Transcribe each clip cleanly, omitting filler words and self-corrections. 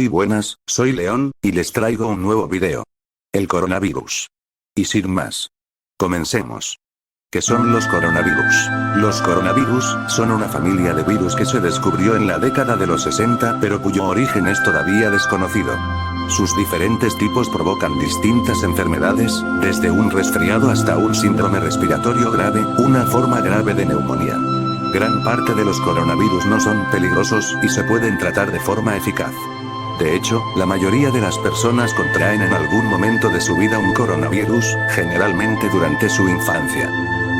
Muy buenas, soy León, y les traigo un nuevo video. El coronavirus. Y sin más. Comencemos. ¿Qué son los coronavirus? Los coronavirus son una familia de virus que se descubrió en la década de los 60 pero cuyo origen es todavía desconocido. Sus diferentes tipos provocan distintas enfermedades, desde un resfriado hasta un síndrome respiratorio grave, una forma grave de neumonía. Gran parte de los coronavirus no son peligrosos y se pueden tratar de forma eficaz. De hecho, la mayoría de las personas contraen en algún momento de su vida un coronavirus, generalmente durante su infancia.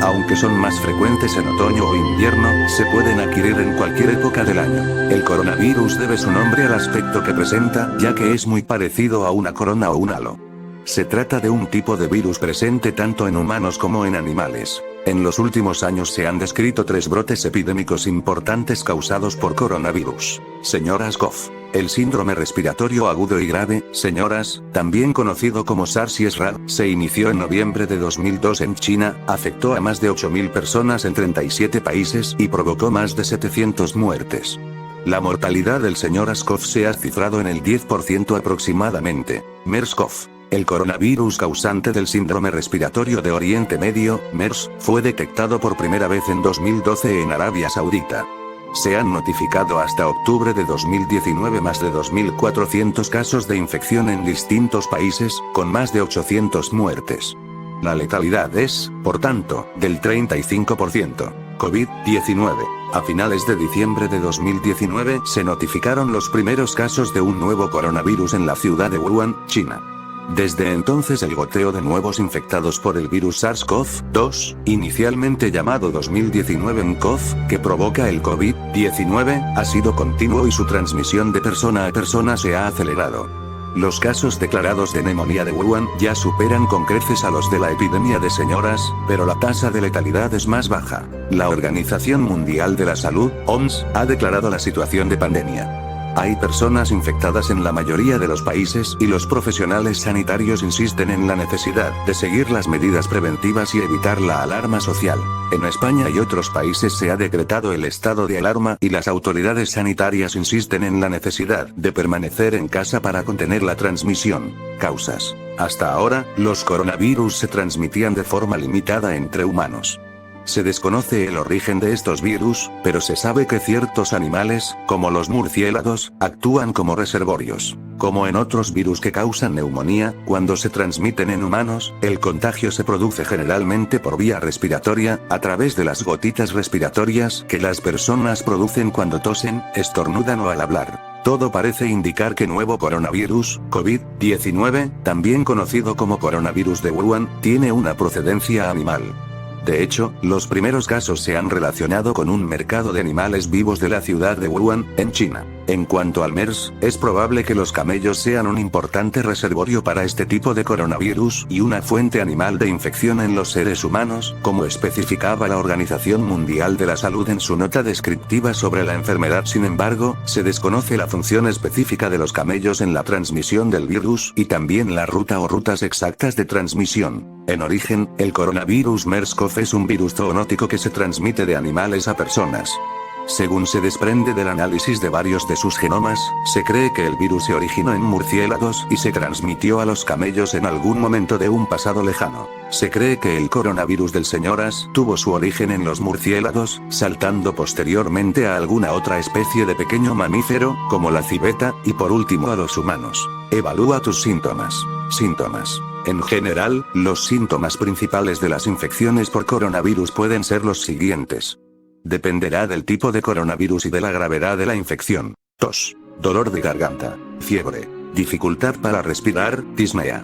Aunque son más frecuentes en otoño o invierno, se pueden adquirir en cualquier época del año. El coronavirus debe su nombre al aspecto que presenta, ya que es muy parecido a una corona o un halo. Se trata de un tipo de virus presente tanto en humanos como en animales. En los últimos años se han descrito 3 brotes epidémicos importantes causados por coronavirus. Señoras CoV. El síndrome respiratorio agudo y grave, señoras, también conocido como SARS y SRAS, se inició en noviembre de 2002 en China, afectó a más de 8.000 personas en 37 países y provocó más de 700 muertes. La mortalidad del señoras CoV se ha cifrado en el 10% aproximadamente. MERS-CoV. El coronavirus causante del síndrome respiratorio de Oriente Medio, MERS, fue detectado por primera vez en 2012 en Arabia Saudita. Se han notificado hasta octubre de 2019 más de 2.400 casos de infección en distintos países, con más de 800 muertes. La letalidad es, por tanto, del 35%. COVID-19. A finales de diciembre de 2019 se notificaron los primeros casos de un nuevo coronavirus en la ciudad de Wuhan, China. Desde entonces el goteo de nuevos infectados por el virus SARS-CoV-2, inicialmente llamado 2019 nCoV, que provoca el COVID-19, ha sido continuo y su transmisión de persona a persona se ha acelerado. Los casos declarados de neumonía de Wuhan ya superan con creces a los de la epidemia de señoras, pero la tasa de letalidad es más baja. La Organización Mundial de la Salud, OMS, ha declarado la situación de pandemia. Hay personas infectadas en la mayoría de los países y los profesionales sanitarios insisten en la necesidad de seguir las medidas preventivas y evitar la alarma social. En España y otros países se ha decretado el estado de alarma y las autoridades sanitarias insisten en la necesidad de permanecer en casa para contener la transmisión. Causas. Hasta ahora, los coronavirus se transmitían de forma limitada entre humanos. Se desconoce el origen de estos virus, pero se sabe que ciertos animales, como los murciélagos, actúan como reservorios. Como en otros virus que causan neumonía, cuando se transmiten en humanos, el contagio se produce generalmente por vía respiratoria, a través de las gotitas respiratorias que las personas producen cuando tosen, estornudan o al hablar. Todo parece indicar que nuevo coronavirus, COVID-19, también conocido como coronavirus de Wuhan, tiene una procedencia animal. De hecho, los primeros casos se han relacionado con un mercado de animales vivos de la ciudad de Wuhan, en China. En cuanto al MERS, es probable que los camellos sean un importante reservorio para este tipo de coronavirus y una fuente animal de infección en los seres humanos, como especificaba la Organización Mundial de la Salud en su nota descriptiva sobre la enfermedad. Sin embargo, se desconoce la función específica de los camellos en la transmisión del virus y también la ruta o rutas exactas de transmisión. En origen, el coronavirus MERS-CoV es un virus zoonótico que se transmite de animales a personas. Según se desprende del análisis de varios de sus genomas, se cree que el virus se originó en murciélagos y se transmitió a los camellos en algún momento de un pasado lejano. Se cree que el coronavirus del señoras tuvo su origen en los murciélagos, saltando posteriormente a alguna otra especie de pequeño mamífero, como la civeta, y por último a los humanos. Evalúa tus síntomas. Síntomas. En general, los síntomas principales de las infecciones por coronavirus pueden ser los siguientes. Dependerá del tipo de coronavirus y de la gravedad de la infección. Tos, dolor de garganta, fiebre, dificultad para respirar, disnea,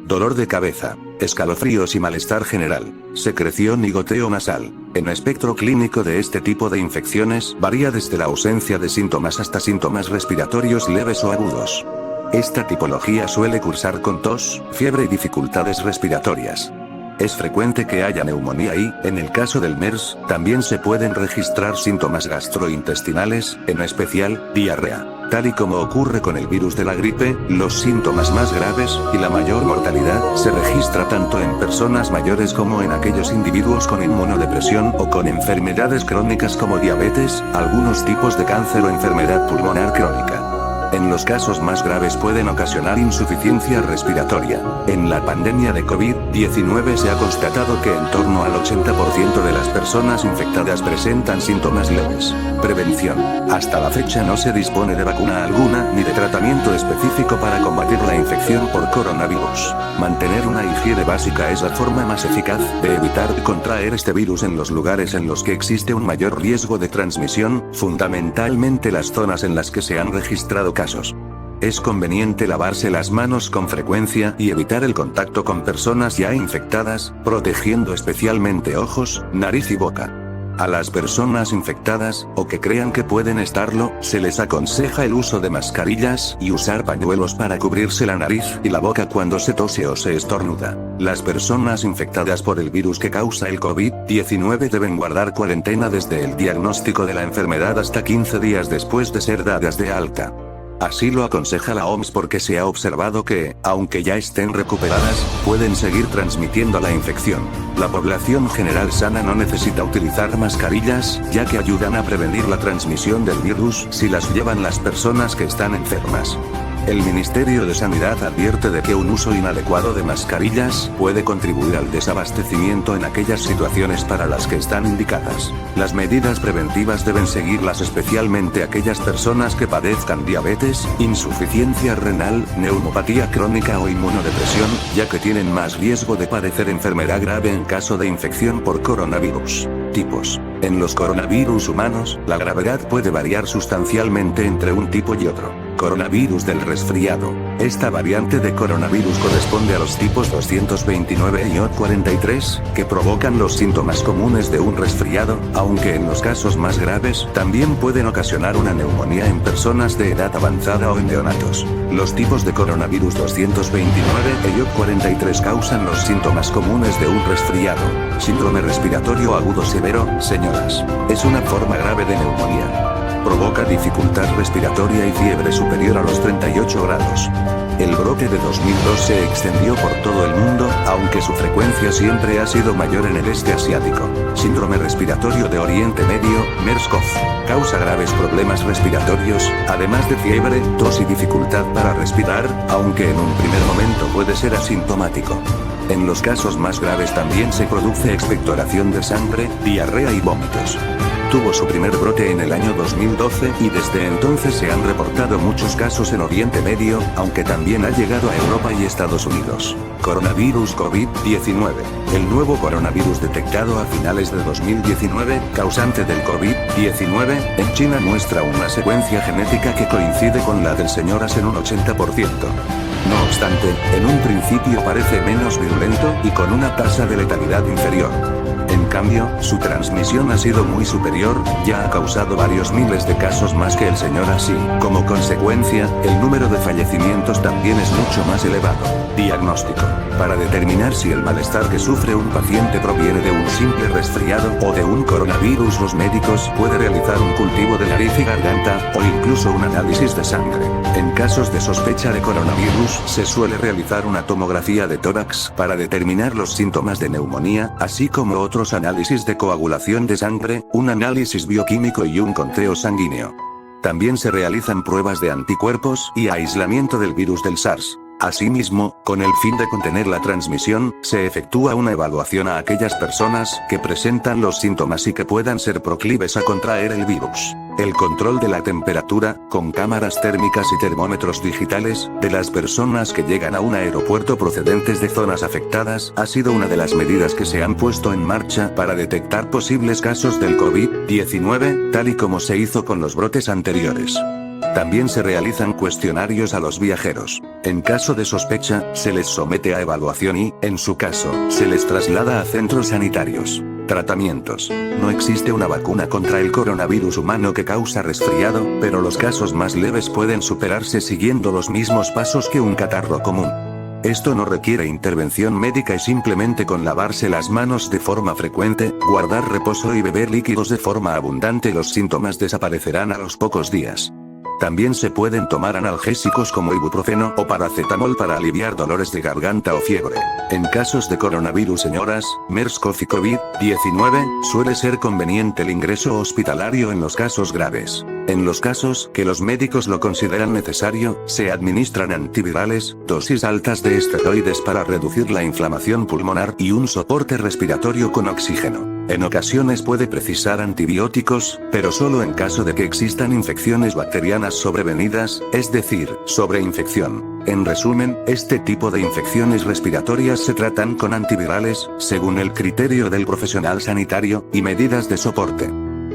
dolor de cabeza, escalofríos y malestar general, secreción y goteo nasal. El espectro clínico de este tipo de infecciones varía desde la ausencia de síntomas hasta síntomas respiratorios leves o agudos. Esta tipología suele cursar con tos, fiebre y dificultades respiratorias. Es frecuente que haya neumonía y, en el caso del MERS, también se pueden registrar síntomas gastrointestinales, en especial, diarrea. Tal y como ocurre con el virus de la gripe, los síntomas más graves, y la mayor mortalidad, se registra tanto en personas mayores como en aquellos individuos con inmunodepresión o con enfermedades crónicas como diabetes, algunos tipos de cáncer o enfermedad pulmonar crónica. En En los casos más graves pueden ocasionar insuficiencia respiratoria. En la pandemia de COVID-19 se ha constatado que en torno al 80% de las personas infectadas presentan síntomas leves. Prevención. Hasta la fecha no se dispone de vacuna alguna ni de tratamiento específico para combatir la infección por coronavirus. Mantener una higiene básica es la forma más eficaz de evitar contraer este virus en los lugares en los que existe un mayor riesgo de transmisión, fundamentalmente las zonas en las que se han registrado casos. Es conveniente lavarse las manos con frecuencia y evitar el contacto con personas ya infectadas, protegiendo especialmente ojos, nariz y boca. A las personas infectadas, o que crean que pueden estarlo, se les aconseja el uso de mascarillas y usar pañuelos para cubrirse la nariz y la boca cuando se tose o se estornuda. Las personas infectadas por el virus que causa el COVID-19 deben guardar cuarentena desde el diagnóstico de la enfermedad hasta 15 días después de ser dadas de alta. Así lo aconseja la OMS porque se ha observado que, aunque ya estén recuperadas, pueden seguir transmitiendo la infección. La población general sana no necesita utilizar mascarillas, ya que ayudan a prevenir la transmisión del virus si las llevan las personas que están enfermas. El Ministerio de Sanidad advierte de que un uso inadecuado de mascarillas puede contribuir al desabastecimiento en aquellas situaciones para las que están indicadas. Las medidas preventivas deben seguirlas especialmente aquellas personas que padezcan diabetes, insuficiencia renal, neumopatía crónica o inmunodepresión, ya que tienen más riesgo de padecer enfermedad grave en caso de infección por coronavirus. Tipos. En los coronavirus humanos, la gravedad puede variar sustancialmente entre un tipo y otro. Coronavirus del resfriado. Esta variante de coronavirus corresponde a los tipos 229 y 43, que provocan los síntomas comunes de un resfriado, aunque en los casos más graves, también pueden ocasionar una neumonía en personas de edad avanzada o en neonatos. Los tipos de coronavirus 229 y 43 causan los síntomas comunes de un resfriado. Síndrome respiratorio agudo severo, señoras. Es una forma grave de neumonía. Provoca dificultad respiratoria y fiebre superior a los 38 grados. El brote de 2002 se extendió por todo el mundo, aunque su frecuencia siempre ha sido mayor en el este asiático. Síndrome respiratorio de Oriente Medio, MERS-CoV. Causa graves problemas respiratorios, además de fiebre, tos y dificultad para respirar, aunque en un primer momento puede ser asintomático. En los casos más graves también se produce expectoración de sangre, diarrea y vómitos. Tuvo su primer brote en el año 2012 y desde entonces se han reportado muchos casos en Oriente Medio, aunque también ha llegado a Europa y Estados Unidos. Coronavirus COVID-19. El nuevo coronavirus detectado a finales de 2019, causante del COVID-19, en China muestra una secuencia genética que coincide con la del señoras en un 80%. No obstante, en un principio parece menos virulento y con una tasa de letalidad inferior. En cambio, su transmisión ha sido muy superior, ya ha causado varios miles de casos más que el señor así. Como consecuencia, el número de fallecimientos también es mucho más elevado. Diagnóstico. Para determinar si el malestar que sufre un paciente proviene de un simple resfriado o de un coronavirus, los médicos pueden realizar un cultivo de nariz y garganta, o incluso un análisis de sangre. En casos de sospecha de coronavirus, se suele realizar una tomografía de tórax para determinar los síntomas de neumonía, así como otros análisis de coagulación de sangre, un análisis bioquímico y un conteo sanguíneo. También se realizan pruebas de anticuerpos y aislamiento del virus del SARS. Asimismo, con el fin de contener la transmisión, se efectúa una evaluación a aquellas personas que presentan los síntomas y que puedan ser proclives a contraer el virus. El control de la temperatura, con cámaras térmicas y termómetros digitales, de las personas que llegan a un aeropuerto procedentes de zonas afectadas, ha sido una de las medidas que se han puesto en marcha para detectar posibles casos del COVID-19, tal y como se hizo con los brotes anteriores. También se realizan cuestionarios a los viajeros. En caso de sospecha, se les somete a evaluación y, en su caso, se les traslada a centros sanitarios. Tratamientos. No existe una vacuna contra el coronavirus humano que causa resfriado, pero los casos más leves pueden superarse siguiendo los mismos pasos que un catarro común. Esto no requiere intervención médica y simplemente con lavarse las manos de forma frecuente, guardar reposo y beber líquidos de forma abundante los síntomas desaparecerán a los pocos días. También se pueden tomar analgésicos como ibuprofeno o paracetamol para aliviar dolores de garganta o fiebre. En casos de coronavirus, señoras, MERS-CoV y COVID-19, suele ser conveniente el ingreso hospitalario en los casos graves. En los casos que los médicos lo consideran necesario, se administran antivirales, dosis altas de esteroides para reducir la inflamación pulmonar y un soporte respiratorio con oxígeno. En ocasiones puede precisar antibióticos, pero solo en caso de que existan infecciones bacterianas sobrevenidas, es decir, sobreinfección. En resumen, este tipo de infecciones respiratorias se tratan con antivirales, según el criterio del profesional sanitario, y medidas de soporte.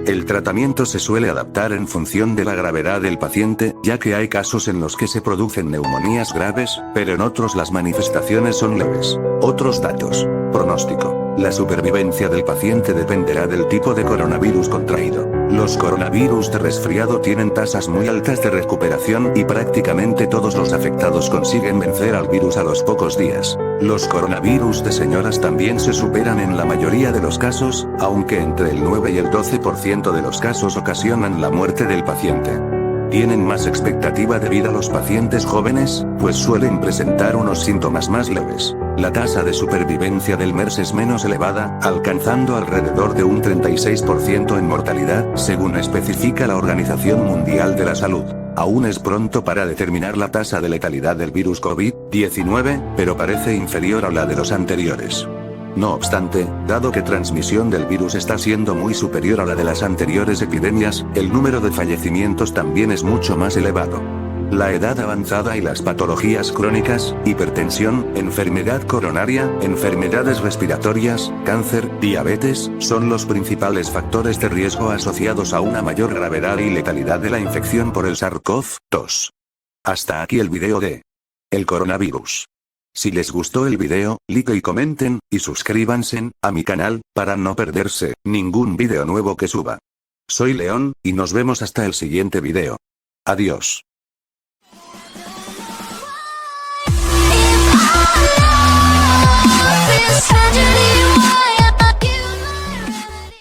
El tratamiento se suele adaptar en función de la gravedad del paciente, ya que hay casos en los que se producen neumonías graves, pero en otros las manifestaciones son leves. Otros datos. Pronóstico. La supervivencia del paciente dependerá del tipo de coronavirus contraído. Los coronavirus de resfriado tienen tasas muy altas de recuperación y prácticamente todos los afectados consiguen vencer al virus a los pocos días. Los coronavirus de señoras también se superan en la mayoría de los casos, aunque entre el 9 y el 12% de los casos ocasionan la muerte del paciente. Tienen más expectativa de vida los pacientes jóvenes, pues suelen presentar unos síntomas más leves. La tasa de supervivencia del MERS es menos elevada, alcanzando alrededor de un 36% en mortalidad, según especifica la Organización Mundial de la Salud. Aún es pronto para determinar la tasa de letalidad del virus COVID-19, pero parece inferior a la de los anteriores. No obstante, dado que transmisión del virus está siendo muy superior a la de las anteriores epidemias, el número de fallecimientos también es mucho más elevado. La edad avanzada y las patologías crónicas, hipertensión, enfermedad coronaria, enfermedades respiratorias, cáncer, diabetes, son los principales factores de riesgo asociados a una mayor gravedad y letalidad de la infección por el SARS-CoV-2. Hasta aquí el video de el coronavirus. Si les gustó el video, like y comenten, y suscríbanse a mi canal, para no perderse ningún video nuevo que suba. Soy León, y nos vemos hasta el siguiente video. Adiós.